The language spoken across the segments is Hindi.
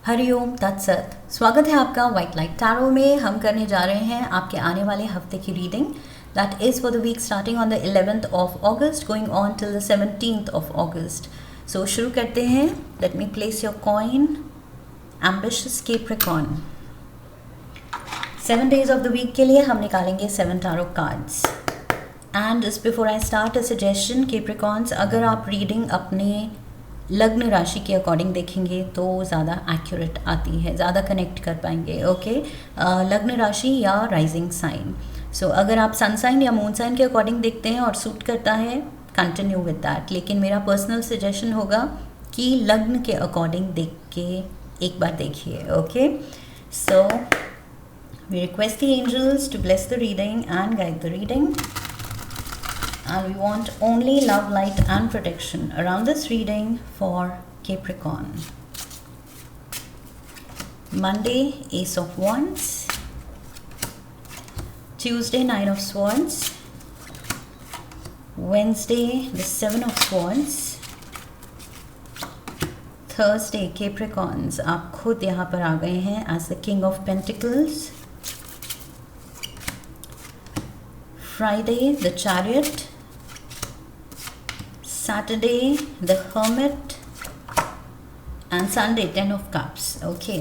हरिओम तत्सत। स्वागत है आपका वाइट लाइट टैरो में। हम करने जा रहे हैं आपके आने वाले हफ्ते की reading that is for the week starting on the 11th of August going on till the 17th of August। So शुरू करते हैं। Let me place your coin. Ambitious Capricorn. 7 days of the week के लिए हम निकालेंगे 7 tarot cards. And just before I start a suggestion Capricorns, अगर आप रीडिंग अपने लग्न राशि के अकॉर्डिंग देखेंगे तो ज़्यादा एक्यूरेट आती है, ज़्यादा कनेक्ट कर पाएंगे। ओके, लग्न राशि या राइजिंग साइन। सो अगर आप सन साइन या मून साइन के अकॉर्डिंग देखते हैं और सूट करता है, कंटिन्यू विद दैट। लेकिन मेरा पर्सनल सजेशन होगा कि लग्न के अकॉर्डिंग देख के एक बार देखिए। Okay, so we request the angels to bless the reading and guide the reading. And we want only love, light and protection around this reading for Capricorn. Monday, Ace of Wands. Tuesday, Nine of Swords. Wednesday, the Seven of Swords. Thursday, Capricorns, आप खुद यहाँ पर आ गए हैं as the King of Pentacles. Friday, the Chariot. Saturday, the Hermit, and Sunday, 10 of Cups. Okay,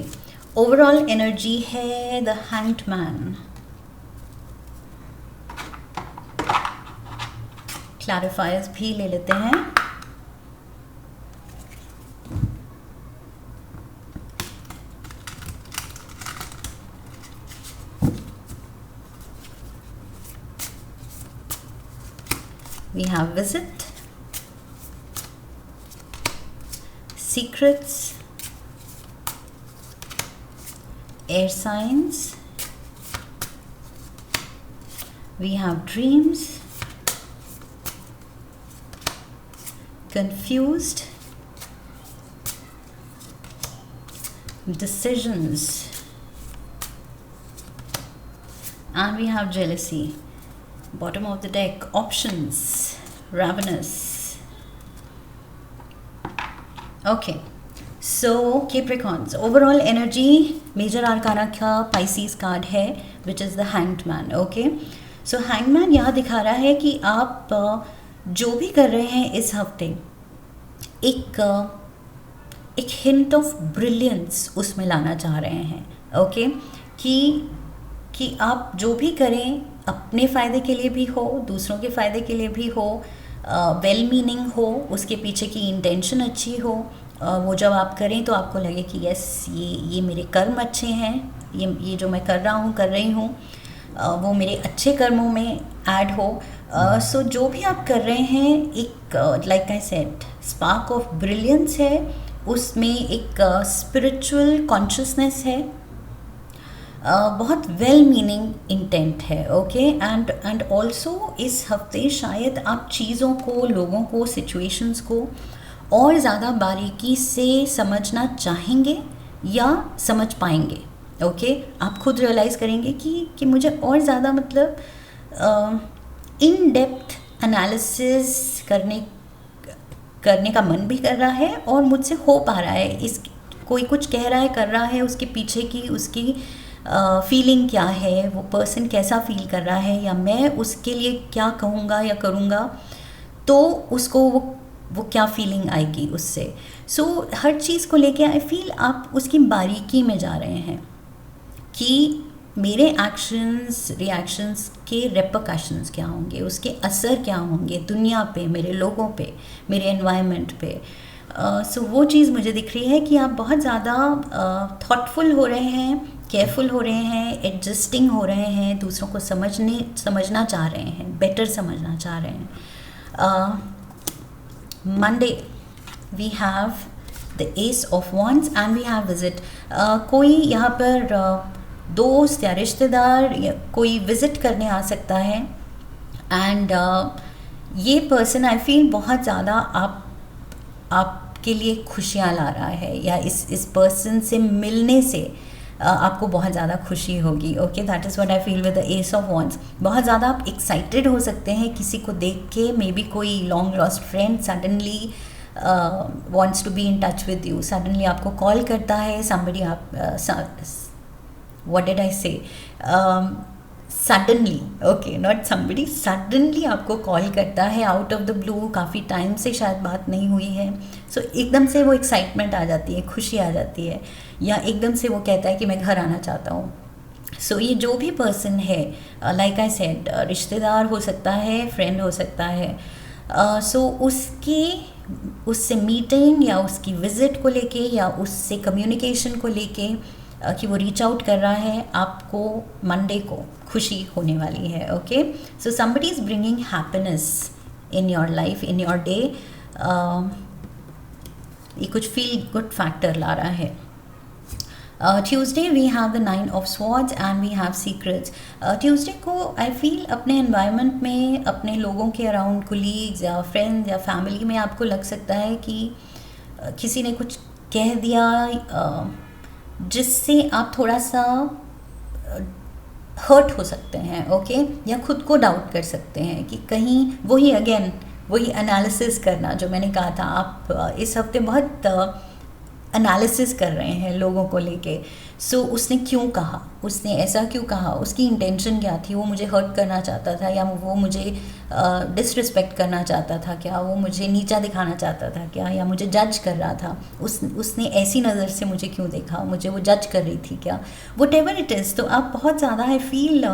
overall energy है the Hanged Man. Clarifiers भी ले लेते हैं. We have Visit, Secrets, Air Signs, we have Dreams, Confused, Decisions, and we have Jealousy. Bottom of the deck, Options, Ravenous. Okay, so Capricorns, overall energy major arcana का Pisces कार्ड है which is the Hanged Man. Okay, so Hanged Man यहाँ दिखा रहा है कि आप जो भी कर रहे हैं इस हफ्ते एक हिंट ऑफ ब्रिलियंस उसमें लाना चाह रहे हैं। ओके, कि आप जो भी करें अपने फ़ायदे के लिए भी हो, दूसरों के फ़ायदे के लिए भी हो, वेल मीनिंग हो, उसके पीछे की इंटेंशन अच्छी हो। वो जब आप करें तो आपको लगे कि यस ये मेरे कर्म अच्छे हैं, ये जो मैं कर रहा हूँ कर रही हूँ वो मेरे अच्छे कर्मों में ऐड हो। सो जो भी आप कर रहे हैं एक like I said spark of brilliance है, उसमें एक स्पिरिचुअल कॉन्शियसनेस है, बहुत वेल मीनिंग इंटेंट है। ओके, एंड ऑल्सो इस हफ्ते शायद आप चीज़ों को, लोगों को, सिचुएशंस को और ज़्यादा बारीकी से समझना चाहेंगे या समझ पाएंगे। ओके, आप खुद रियलाइज़ करेंगे कि मुझे और ज़्यादा मतलब इन डेप्थ एनालिसिस करने का मन भी कर रहा है और मुझसे हो पा रहा है। कोई कुछ कह रहा है, कर रहा है, उसके पीछे की उसकी फीलिंग क्या है, वो पर्सन कैसा फील कर रहा है, या मैं उसके लिए क्या कहूँगा या करूँगा तो उसको वो क्या फीलिंग आएगी उससे। सो हर चीज़ को लेके आई फील आप उसकी बारीकी में जा रहे हैं कि मेरे एक्शंस रिएक्शंस के रेपरकशंस क्या होंगे, उसके असर क्या होंगे दुनिया पे, मेरे लोगों पे, मेरे एनवायरनमेंट पे। सो वो चीज़ मुझे दिख रही है कि आप बहुत ज़्यादा थॉटफुल हो रहे हैं, केयरफुल हो रहे हैं, एडजस्टिंग हो रहे हैं, दूसरों को समझना चाह रहे हैं, बेटर समझना चाह रहे हैं। Monday we have the Ace of Wands and we have Visit. कोई यहाँ पर दोस्त या रिश्तेदार या कोई विज़िट करने आ सकता है एंड ये पर्सन आई फील बहुत ज़्यादा आपके लिए खुशियाँ ला रहा है, या इस पर्सन से मिलने से आपको बहुत ज़्यादा खुशी होगी। Okay, that is what I feel with the S of wands. बहुत ज़्यादा आप एक्साइटेड हो सकते हैं किसी को देख के, मे बी कोई long lost friend suddenly wants to be in touch with you, suddenly आपको कॉल करता है somebody, what did I say, suddenly, okay not somebody, suddenly आपको कॉल करता है आउट ऑफ द ब्लू, काफ़ी टाइम से शायद बात नहीं हुई है, सो एकदम से वो एक्साइटमेंट आ जाती है, खुशी आ जाती है, या एकदम से वो कहता है कि मैं घर आना चाहता हूँ. सो ये जो भी पर्सन है, लाइक आई सेड, रिश्तेदार हो सकता है, फ्रेंड हो सकता है, सो उससे मीटिंग या उसकी विज़िट को लेके या उससे कम्युनिकेशन को लेके कि वो रीच आउट कर रहा है, आपको मंडे को खुशी होने वाली है. Okay, so somebody is bringing happiness in your life, in your day. ये कुछ फील गुड फैक्टर ला रहा है. Tuesday we have the 9 of swords and we have secrets. Tuesday को आई फील अपने एनवायरनमेंट में, अपने लोगों के अराउंड, कोलीग्स या फ्रेंड्स या फैमिली में आपको लग सकता है कि किसी ने कुछ कह दिया जिससे आप थोड़ा सा हर्ट हो सकते हैं. ओके, या खुद को डाउट कर सकते हैं कि कहीं वही एनालिसिस करना जो मैंने कहा था. आप इस हफ्ते बहुत एनालिसिस कर रहे हैं लोगों को लेके. सो उसने क्यों कहा, उसने ऐसा क्यों कहा, उसकी इंटेंशन क्या थी, वो मुझे हर्ट करना चाहता था या वो मुझे डिसरिस्पेक्ट करना चाहता था क्या, वो मुझे नीचा दिखाना चाहता था क्या, या मुझे जज कर रहा था, उसने ऐसी नज़र से मुझे क्यों देखा, मुझे वो जज कर रही थी क्या, वट एवर इट इज़. तो आप बहुत ज़्यादा आई फील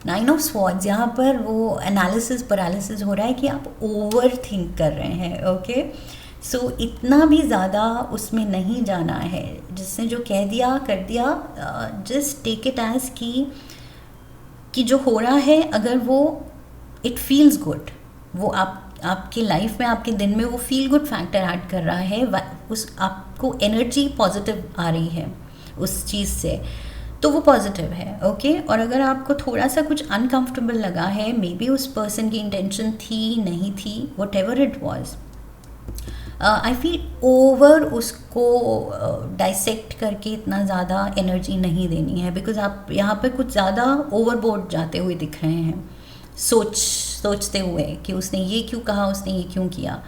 9 ऑफ स्वॉर्ड्स यहाँ पर वो एनालिसिस पैरालिसिस हो रहा है कि आप ओवर थिंक कर रहे हैं. ओके, सो इतना भी ज़्यादा उसमें नहीं जाना है. जिसने जो कह दिया कर दिया, जस्ट टेक इट एज कि जो हो रहा है, अगर वो इट फील्स गुड, वो आपके लाइफ में, आपके दिन में वो फील गुड फैक्टर ऐड कर रहा है, उस आपको एनर्जी पॉजिटिव आ रही है उस चीज़ से, तो वो पॉजिटिव है. ओके, और अगर आपको थोड़ा सा कुछ अनकंफर्टेबल लगा है, मे बी उस पर्सन की इंटेंशन थी नहीं थी, what ever it was, I feel over उसको डाइसेक्ट करके इतना ज़्यादा एनर्जी नहीं देनी है, बिकॉज आप यहाँ पर कुछ ज़्यादा ओवरबोर्ड जाते हुए दिख रहे हैं, सोचते हुए कि उसने ये क्यों कहा, उसने ये क्यों किया.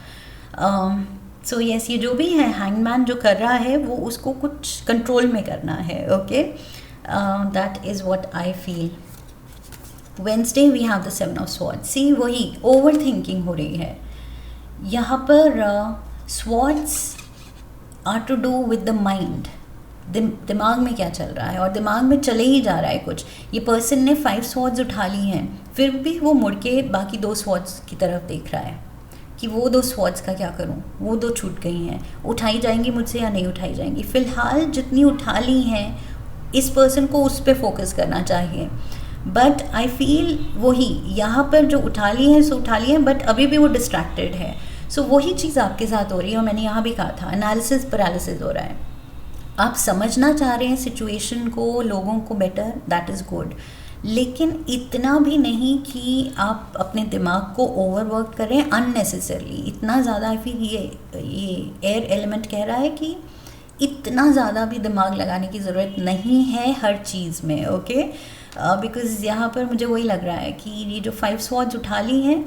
सो यस, ये जो भी है हैंगमैन जो कर रहा है, वो उसको कुछ कंट्रोल में करना है. Okay, that is what I feel. Wednesday we have the 7 of swords. See, वही ओवर थिंकिंग हो रही है यहाँ पर. Swords are to do with the mind. दिमाग में क्या चल रहा है, और दिमाग में चले ही जा रहा है कुछ. ये पर्सन ने 5 स्वॉर्ड्स उठा ली हैं, फिर भी वो मुड़ के बाकी 2 स्वॉर्ड्स की तरफ देख रहा है कि वो 2 स्वॉर्ड्स का क्या करूं, वो 2 छूट गई हैं, उठाई जाएंगी मुझसे या नहीं उठाई जाएंगी. फ़िलहाल जितनी उठा ली हैं, इस पर्सन को उस पर फोकस करना चाहिए. बट आई फील वही यहाँ पर जो उठा ली है सो उठा ली है, बट अभी भी वो डिस्ट्रैक्टेड है. सो वही चीज़ आपके साथ हो रही है, और मैंने यहाँ भी कहा था एनालिसिस पैरालिसिस हो रहा है. आप समझना चाह रहे हैं सिचुएशन को, लोगों को बेटर, दैट इज़ गुड, लेकिन इतना भी नहीं कि आप अपने दिमाग को ओवरवर्क करें अननेसेसरली. इतना ज़्यादा आई फील ये एयर एलिमेंट कह रहा है कि इतना ज़्यादा भी दिमाग लगाने की ज़रूरत नहीं है हर चीज़ में. ओके, बिकॉज़ यहाँ पर मुझे वही लग रहा है कि ये जो 5 स्वॉर्ड्स उठा ली हैं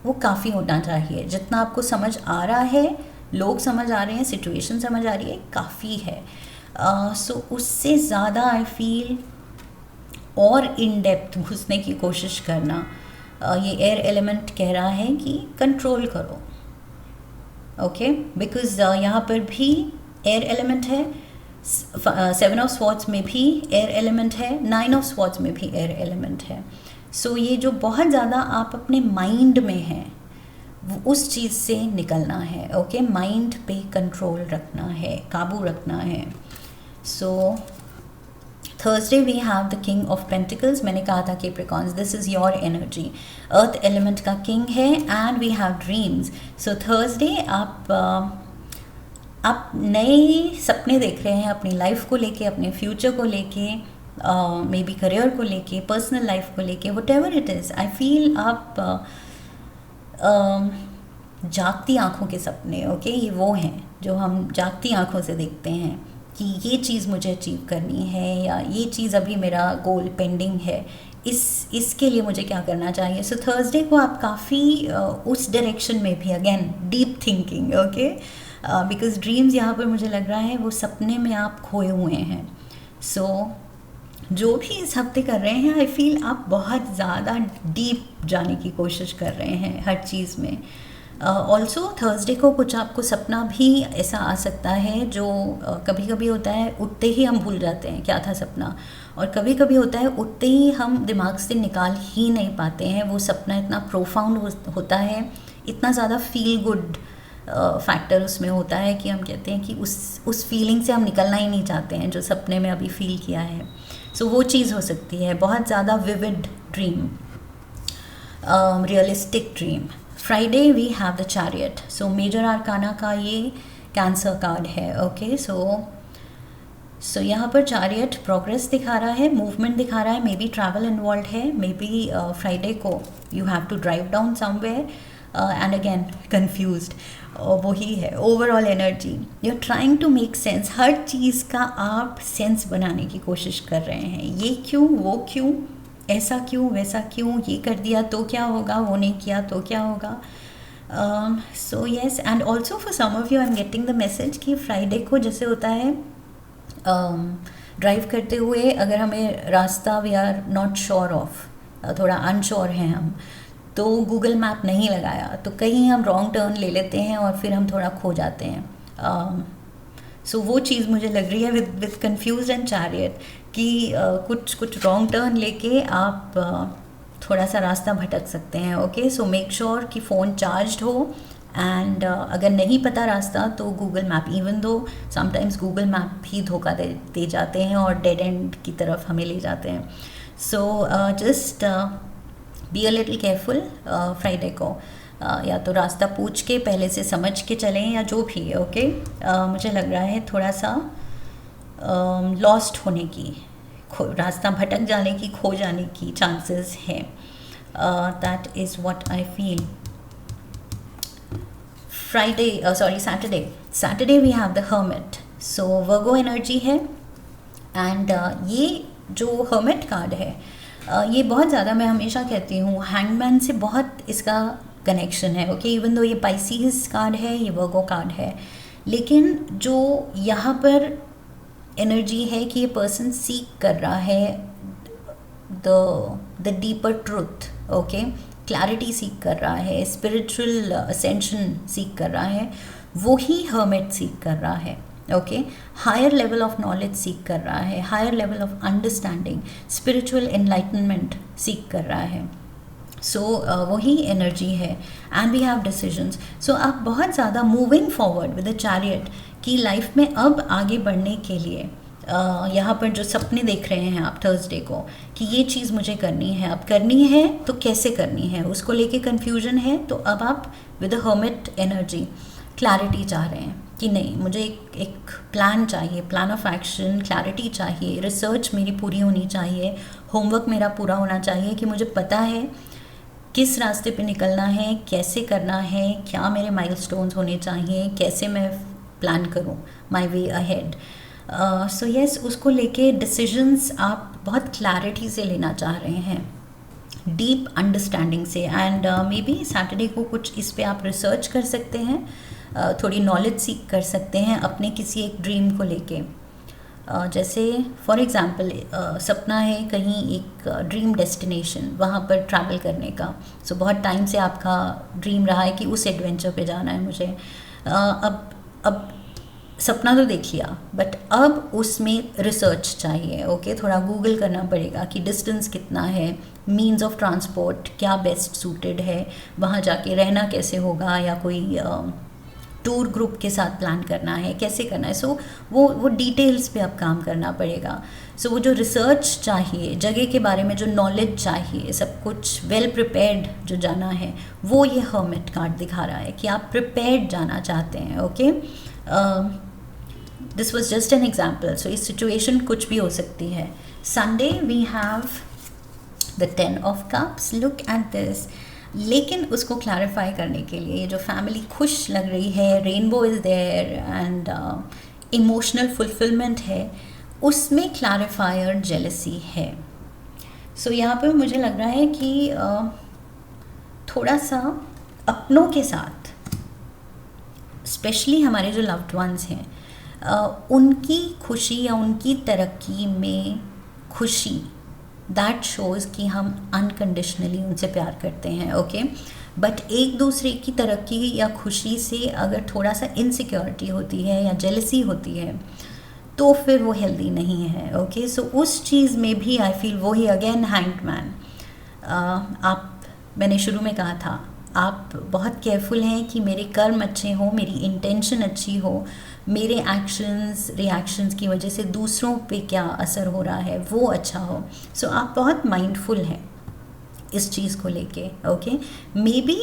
वो काफ़ी होना चाहिए. जितना आपको समझ आ रहा है, लोग समझ आ रहे हैं, सिचुएशन समझ आ रही है, काफ़ी है. सो उससे ज़्यादा आई फील और इन डेप्थ घुसने की कोशिश करना, ये एयर एलिमेंट कह रहा है कि कंट्रोल करो. ओके, बिकॉज़ यहाँ पर भी एयर एलिमेंट है, 7 ऑफ स्वॉर्ड्स में भी एयर एलिमेंट है, 9 ऑफ स्वॉर्ड्स में भी एयर एलिमेंट है. सो ये जो बहुत ज़्यादा आप अपने माइंड में हैं, उस चीज़ से निकलना है. ओके, माइंड पे कंट्रोल रखना है, काबू रखना है. So Thursday we have the king of pentacles. मैंने कहा था Capricorns, this is your energy, earth element का किंग है, and we have dreams. So Thursday आप नए सपने देख रहे हैं अपनी लाइफ को लेके, अपने फ्यूचर को लेके, मे बी करियर को लेके, पर्सनल लाइफ को लेके, what ever it is. I feel आप जागती आँखों के सपने. ओके, ये वो हैं जो हम जागती आँखों से देखते हैं कि ये चीज़ मुझे अचीव करनी है, या ये चीज़ अभी मेरा गोल पेंडिंग है, इसके लिए मुझे क्या करना चाहिए. सो थर्सडे को आप काफ़ी उस डायरेक्शन में भी again deep thinking, okay, because dreams यहाँ पर मुझे लग रहा है वो सपने में आप खोए हुए हैं. सो जो भी इस हफ्ते कर रहे हैं, आई फील आप बहुत ज़्यादा डीप जाने की कोशिश कर रहे हैं हर चीज़ में. ऑल्सो थर्सडे को कुछ आपको सपना भी ऐसा आ सकता है जो कभी कभी होता है उठते ही हम भूल जाते हैं क्या था सपना, और कभी कभी होता है उठते ही हम दिमाग से निकाल ही नहीं पाते हैं. वो सपना इतना प्रोफाउंड होता है, इतना ज़्यादा फील गुड फैक्टर उसमें होता है कि हम कहते हैं कि उस फीलिंग से हम निकलना ही नहीं चाहते हैं जो सपने में अभी फील किया है. सो वो चीज़ हो सकती है. बहुत ज़्यादा vivid dream, realistic dream. Friday we have the chariot. So major arcana का ये कैंसर कार्ड है, ओके. सो यहाँ पर चैरियट प्रोग्रेस दिखा रहा है, मूवमेंट दिखा रहा है, मे बी ट्रैवल इन्वॉल्व है, मे बी फ्राइडे को you have to drive down somewhere and again confused. वही है overall energy. You are trying to make sense. हर चीज़ का आप सेंस बनाने की कोशिश कर रहे हैं. ये क्यों, वो क्यों, ऐसा क्यों, वैसा क्यों, ये कर दिया तो क्या होगा, वो नहीं किया तो क्या होगा. So yes, and also for some of you I am getting the message कि फ्राइडे को जैसे होता है ड्राइव करते हुए अगर हमें रास्ता we are not sure of, थोड़ा अनश्योर हैं हम, तो गूगल मैप नहीं लगाया तो कहीं हम रॉन्ग टर्न ले लेते हैं और फिर हम थोड़ा खो जाते हैं. सो वो चीज़ मुझे लग रही है विद कन्फ्यूज एंड चैरियट कि कुछ रॉन्ग टर्न लेके आप थोड़ा सा रास्ता भटक सकते हैं, ओके. सो मेक श्योर कि फ़ोन चार्ज्ड हो एंड अगर नहीं पता रास्ता तो Google map, even though sometimes Google map भी धोखा दे जाते हैं और डेड एंड की तरफ हमें ले जाते हैं. So just be a little careful Friday को. या तो रास्ता पूछ के पहले से समझ के चलें या जो भी है, ओके. मुझे लग रहा है थोड़ा सा लॉस्ट होने की, रास्ता भटक जाने की, खो जाने की चांसेस हैं. That is what I feel. Saturday we have the hermit. So Virgo energy है एंड ये जो हर्मिट कार्ड है ये बहुत ज़्यादा, मैं हमेशा कहती हूँ, हैंगमैन से बहुत इसका कनेक्शन है, ओके. इवन दो ये पाइसीज कार्ड है, ये वर्गो कार्ड है, लेकिन जो यहाँ पर एनर्जी है कि ये पर्सन सीक कर रहा है the deeper truth, okay. Clarity seek कर रहा है, स्पिरिचुअल असेंशन सीक कर रहा है, वो ही हर्मिट सीक कर रहा है, okay. Higher level of knowledge seek कर रहा है, higher level of understanding, spiritual enlightenment seek कर रहा है. सो वही एनर्जी है. And we have decisions. So आप बहुत ज़्यादा moving forward with the chariot की लाइफ में अब आगे बढ़ने के लिए यहाँ पर जो सपने देख रहे हैं आप थर्सडे को कि ये चीज़ मुझे करनी है, अब करनी है तो कैसे करनी है, उसको लेके कन्फ्यूजन है, तो अब आप with the hermit energy clarity चाह रहे हैं कि नहीं, मुझे एक प्लान चाहिए, प्लान ऑफ एक्शन, क्लैरिटी चाहिए, रिसर्च मेरी पूरी होनी चाहिए, होमवर्क मेरा पूरा होना चाहिए कि मुझे पता है किस रास्ते पे निकलना है, कैसे करना है, क्या मेरे माइलस्टोन्स होने चाहिए, कैसे मैं प्लान करूं my way ahead. So yes, उसको लेके डिसीजंस आप बहुत क्लैरिटी से लेना चाह रहे हैं, डीप अंडरस्टैंडिंग से. एंड मे बी सैटरडे को कुछ इस पे आप रिसर्च कर सकते हैं, थोड़ी नॉलेज सीख कर सकते हैं अपने किसी एक ड्रीम को लेके. जैसे फॉर एग्ज़ाम्पल सपना है कहीं एक ड्रीम डेस्टिनेशन, वहाँ पर ट्रैवल करने का. सो बहुत टाइम से आपका ड्रीम रहा है कि उस एडवेंचर पे जाना है मुझे. अब सपना तो देख लिया, बट अब उसमें रिसर्च चाहिए, ओके. थोड़ा गूगल करना पड़ेगा कि डिस्टेंस कितना है, मीन्स ऑफ ट्रांसपोर्ट क्या बेस्ट सूटेड है, वहाँ जाके रहना कैसे होगा, या कोई टूर ग्रुप के साथ प्लान करना है, कैसे करना है. सो वो डिटेल्स पे अब काम करना पड़ेगा. सो वो जो रिसर्च चाहिए, जगह के बारे में जो नॉलेज चाहिए, सब कुछ वेल प्रिपेयर्ड जो जाना है, वो ये हर्मिट कार्ड दिखा रहा है कि आप प्रिपेयर्ड जाना चाहते हैं, okay. This was just an example. So इस सिचुएशन कुछ भी हो सकती है. Sunday we have the 10 of cups. Look at this. लेकिन उसको क्लैरिफाई करने के लिए जो फैमिली खुश लग रही है, rainbow is there and emotional fulfilment है, उसमें क्लैरिफायर जेलसी है. सो यहाँ पे मुझे लग रहा है कि थोड़ा सा अपनों के साथ, स्पेशली हमारे जो लव्ड वंस हैं, उनकी खुशी या उनकी तरक्की में खुशी, दैट शोज़ कि हम अनकंडीशनली उनसे प्यार करते हैं, ओके। बट एक दूसरे की तरक्की या खुशी से अगर थोड़ा सा इनसिक्योरिटी होती है या जेलसी होती है तो फिर वो हेल्दी नहीं है, ओके। सो उस चीज़ में भी आई फील वही अगेन हैंग्ड मैन, आप, मैंने शुरू में कहा था, आप बहुत केयरफुल हैं कि मेरे कर्म अच्छे हों, मेरी इंटेंशन अच्छी हो, मेरे एक्शंस रिएक्शंस की वजह से दूसरों पे क्या असर हो रहा है वो अच्छा हो। सो आप बहुत माइंडफुल हैं इस चीज़ को लेके, ओके। मे बी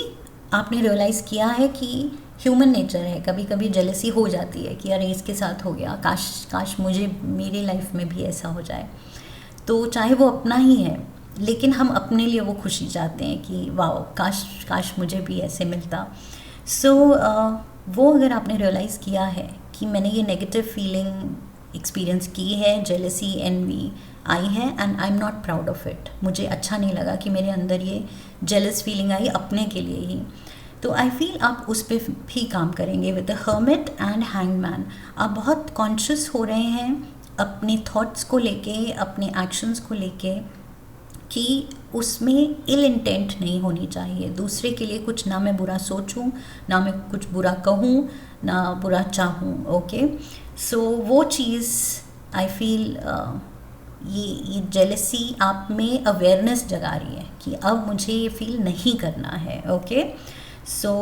आपने रियलाइज़ किया है कि ह्यूमन नेचर है, कभी कभी जेलसी हो जाती है कि अरे इसके साथ हो गया, काश काश मुझे मेरी लाइफ में भी ऐसा हो जाए। तो चाहे वो अपना ही है, लेकिन हम अपने लिए वो खुशी चाहते हैं कि वाओ काश काश मुझे भी ऐसे मिलता। सो वो अगर आपने रियलाइज़ किया है कि मैंने ये नेगेटिव फीलिंग एक्सपीरियंस की है, जेलसी एनवी आई है, and I am not proud of it, मुझे अच्छा नहीं लगा कि मेरे अंदर ये जेलस फीलिंग आई अपने के लिए ही, तो आई फील आप उस पर भी काम करेंगे with the hermit and hangman. आप बहुत कॉन्शियस हो रहे हैं अपने थॉट्स को लेके, अपने एक्शंस को लेके, कि उसमें इल इंटेंट नहीं होनी चाहिए, दूसरे के लिए कुछ ना मैं बुरा सोचूं, ना मैं कुछ बुरा कहूं, ना बुरा चाहूं, ओके। सो वो चीज़ आई फील ये जेलसी आप में अवेयरनेस जगा रही है कि अब मुझे ये फील नहीं करना है, ओके। सो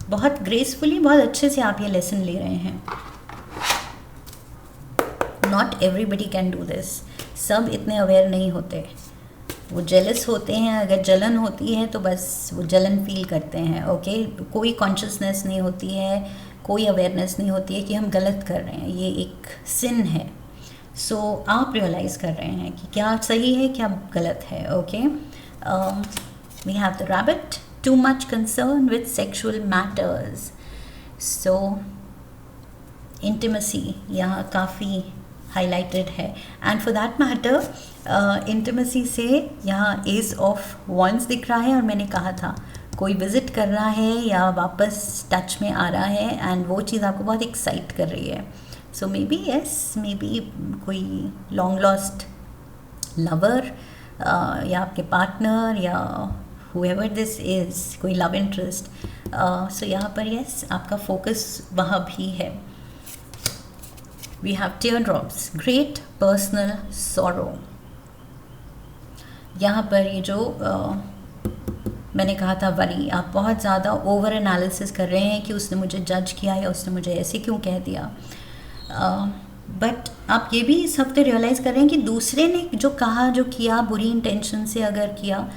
बहुत ग्रेसफुली, बहुत अच्छे से आप ये लेसन ले रहे हैं। Not everybody can do this, सब इतने अवेयर नहीं होते, वो जेलस होते हैं, अगर जलन होती है तो बस वो जलन फील करते हैं, ओके। कोई कॉन्शियसनेस नहीं होती है, कोई अवेयरनेस नहीं होती है कि हम गलत कर रहे हैं, ये एक सिन है। सो आप रियलाइज़ कर रहे हैं कि क्या सही है क्या गलत है, okay. We have the rabbit, too much concern with sexual matters. So intimacy यहाँ काफ़ी हाईलाइटेड है, and for that matter intimacy से यहाँ एस ऑफ वॉन्स दिख रहा है, और मैंने कहा था कोई विज़िट कर रहा है या वापस टच में आ रहा है, एंड वो चीज़ आपको बहुत एक्साइट कर रही है। So maybe yes, maybe कोई लॉन्ग लॉस्ट लवर या आपके पार्टनर या whoever दिस इज़, कोई लव इंटरेस्ट। सो यहाँ पर येस आपका फोकस वहाँ भी है। We have tear drops, great personal sorrow. यहाँ पर ये जो मैंने कहा था वरी, आप बहुत ज़्यादा ओवर एनालिसिस कर रहे हैं कि उसने मुझे जज किया या उसने मुझे ऐसे क्यों कह दिया, बट आप ये भी इस हफ्ते रियलाइज़ कर रहे हैं कि दूसरे ने जो कहा, जो किया, बुरी इंटेंशन से अगर किया,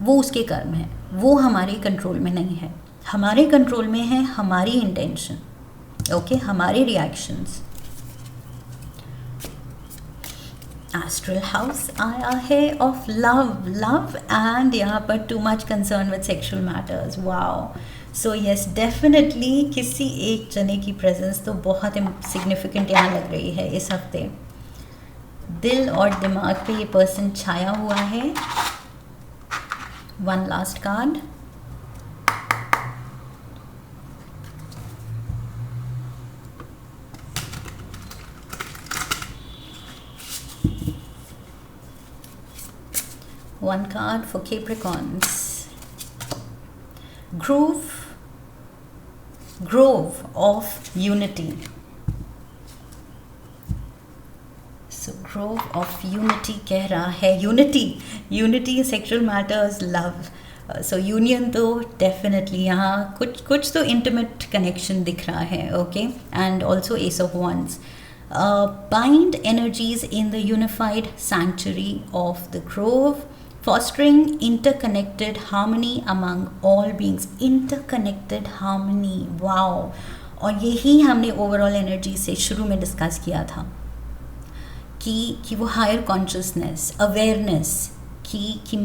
वो उसके कर्म है, वो हमारे कंट्रोल में नहीं है। हमारे कंट्रोल में है हमारी इंटेंशन, ओके, हमारे रिएक्शंस। एस्ट्रल हाउस आया है ऑफ लव एंड यहाँ पर to much concern with sexual matters. Wow, so yes definitely किसी एक जने की प्रेजेंस तो बहुत सिग्निफिकेंट यहाँ लग रही है इस हफ्ते। दिल और दिमाग पे ये पर्सन छाया हुआ है। One last card, one card for Capricorns. Grove of Unity. So Grove of Unity कह रहा है unity sexual matters, love. So union तो डेफिनेटली यहाँ कुछ तो इंटीमेट कनेक्शन दिख रहा है, okay, and also ace of wands. Bind energies in the unified sanctuary of the grove, fostering interconnected harmony among all beings. Interconnected harmony, wow! और यही हमने ओवरऑल एनर्जी से शुरू में डिस्कस किया था कि वो हायर कॉन्शियसनेस, अवेयरनेस कि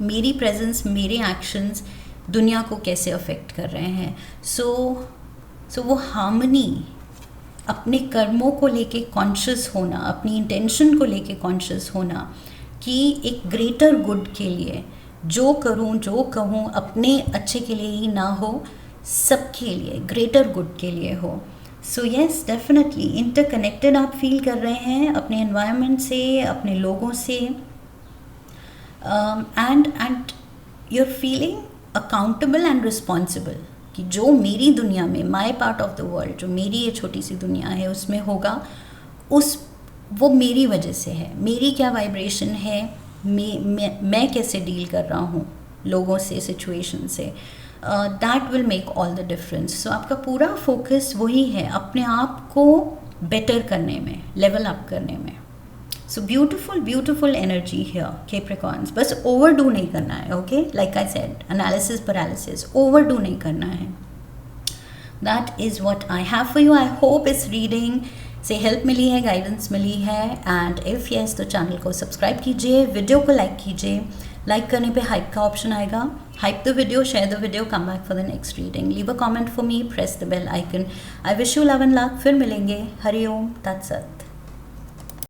मेरी प्रेजेंस, मेरे एक्शंस दुनिया को कैसे अफेक्ट कर रहे हैं। सो वो हार्मनी, अपने कर्मों को लेके कॉन्शियस होना, अपनी इंटेंशन को लेके कॉन्शियस होना, कि एक ग्रेटर गुड के लिए जो करूं जो कहूं अपने अच्छे के लिए ही ना हो, सबके लिए ग्रेटर गुड के लिए हो। सो येस, डेफिनेटली इंटरकनेक्टेड आप फील कर रहे हैं अपने एनवायरनमेंट से, अपने लोगों से, and you are feeling accountable and responsible कि जो मेरी दुनिया में, my part of the world, जो मेरी ये छोटी सी दुनिया है उसमें होगा, वो मेरी वजह से है, मेरी क्या वाइब्रेशन है, मैं कैसे डील कर रहा हूँ लोगों से, सिचुएशन से, that will make all the difference. So आपका पूरा फोकस वही है, अपने आप को बेटर करने में, लेवल अप करने में। So beautiful energy here Capricorns. बस ओवरडू नहीं करना है, okay, like I said, analysis paralysis, overdo नहीं करना है। That is what I have for you. I hope इस रीडिंग से हेल्प मिली है, गाइडेंस मिली है, एंड इफ़ यस तो चैनल को सब्सक्राइब कीजिए, वीडियो को लाइक कीजिए। लाइक करने पे हाइप का ऑप्शन आएगा, hype the video, share the video, come back for the next reading, leave a comment for me, press the bell icon. I wish you love and luck. फिर मिलेंगे। हरि ओम तत्सत।